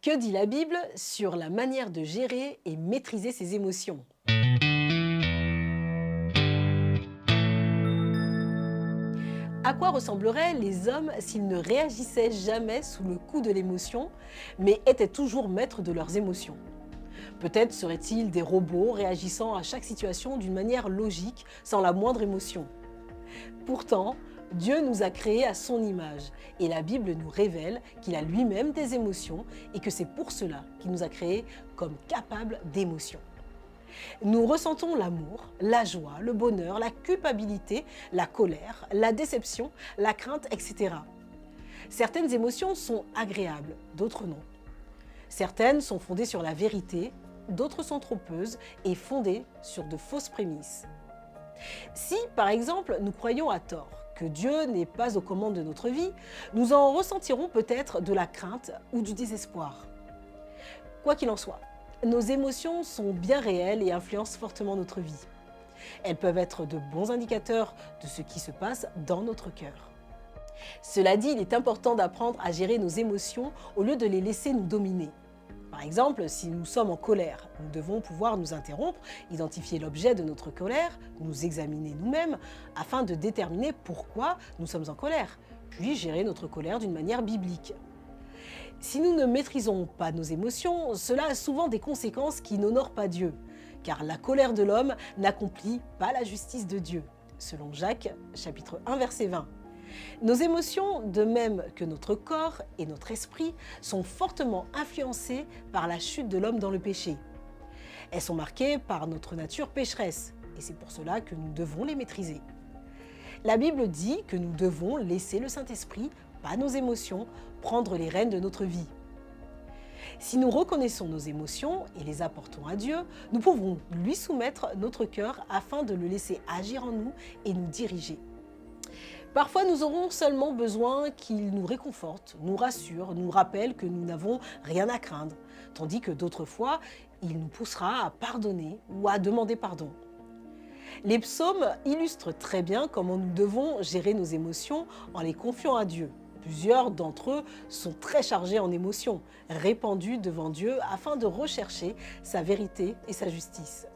Que dit la Bible sur la manière de gérer et maîtriser ses émotions? À quoi ressembleraient les hommes s'ils ne réagissaient jamais sous le coup de l'émotion, mais étaient toujours maîtres de leurs émotions? Peut-être seraient-ils des robots réagissant à chaque situation d'une manière logique, sans la moindre émotion. Pourtant, Dieu nous a créés à son image et la Bible nous révèle qu'il a lui-même des émotions et que c'est pour cela qu'il nous a créés comme capables d'émotions. Nous ressentons l'amour, la joie, le bonheur, la culpabilité, la colère, la déception, la crainte, etc. Certaines émotions sont agréables, d'autres non. Certaines sont fondées sur la vérité, d'autres sont trompeuses et fondées sur de fausses prémices. Si, par exemple, nous croyons à tort que Dieu n'est pas aux commandes de notre vie, nous en ressentirons peut-être de la crainte ou du désespoir. Quoi qu'il en soit, nos émotions sont bien réelles et influencent fortement notre vie. Elles peuvent être de bons indicateurs de ce qui se passe dans notre cœur. Cela dit, il est important d'apprendre à gérer nos émotions au lieu de les laisser nous dominer. Par exemple, si nous sommes en colère, nous devons pouvoir nous interrompre, identifier l'objet de notre colère, nous examiner nous-mêmes afin de déterminer pourquoi nous sommes en colère, puis gérer notre colère d'une manière biblique. Si nous ne maîtrisons pas nos émotions, cela a souvent des conséquences qui n'honorent pas Dieu, car la colère de l'homme n'accomplit pas la justice de Dieu, selon Jacques, chapitre 1, verset 20. Nos émotions, de même que notre corps et notre esprit, sont fortement influencées par la chute de l'homme dans le péché. Elles sont marquées par notre nature pécheresse, et c'est pour cela que nous devons les maîtriser. La Bible dit que nous devons laisser le Saint-Esprit, pas nos émotions, prendre les rênes de notre vie. Si nous reconnaissons nos émotions et les apportons à Dieu, nous pouvons lui soumettre notre cœur afin de le laisser agir en nous et nous diriger. Parfois, nous aurons seulement besoin qu'il nous réconforte, nous rassure, nous rappelle que nous n'avons rien à craindre, tandis que d'autres fois, il nous poussera à pardonner ou à demander pardon. Les psaumes illustrent très bien comment nous devons gérer nos émotions en les confiant à Dieu. Plusieurs d'entre eux sont très chargés en émotions, répandus devant Dieu afin de rechercher sa vérité et sa justice.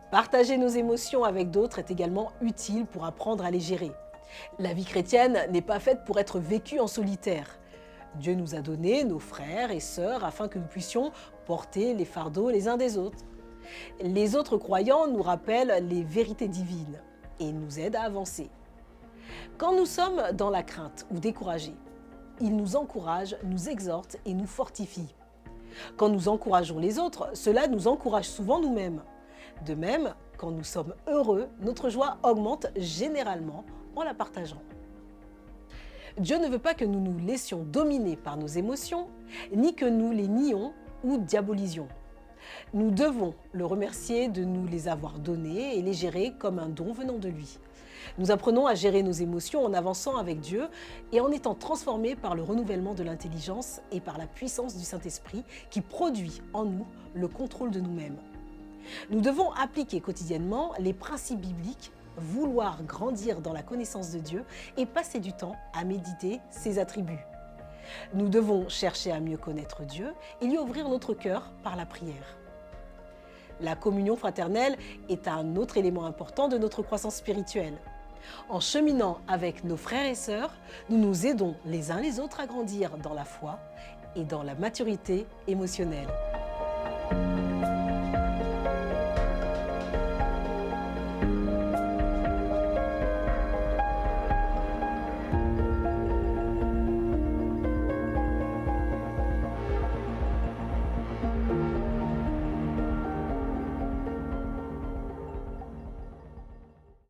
Partager nos émotions avec d'autres est également utile pour apprendre à les gérer. La vie chrétienne n'est pas faite pour être vécue en solitaire. Dieu nous a donné nos frères et sœurs afin que nous puissions porter les fardeaux les uns des autres. Les autres croyants nous rappellent les vérités divines et nous aident à avancer. Quand nous sommes dans la crainte ou découragés, ils nous encouragent, nous exhortent et nous fortifient. Quand nous encourageons les autres, cela nous encourage souvent nous-mêmes. De même, quand nous sommes heureux, notre joie augmente généralement en la partageant. Dieu ne veut pas que nous nous laissions dominer par nos émotions, ni que nous les nions ou diabolisions. Nous devons le remercier de nous les avoir données et les gérer comme un don venant de lui. Nous apprenons à gérer nos émotions en avançant avec Dieu et en étant transformés par le renouvellement de l'intelligence et par la puissance du Saint-Esprit qui produit en nous le contrôle de nous-mêmes. Nous devons appliquer quotidiennement les principes bibliques, vouloir grandir dans la connaissance de Dieu et passer du temps à méditer ses attributs. Nous devons chercher à mieux connaître Dieu et lui ouvrir notre cœur par la prière. La communion fraternelle est un autre élément important de notre croissance spirituelle. En cheminant avec nos frères et sœurs, nous nous aidons les uns les autres à grandir dans la foi et dans la maturité émotionnelle.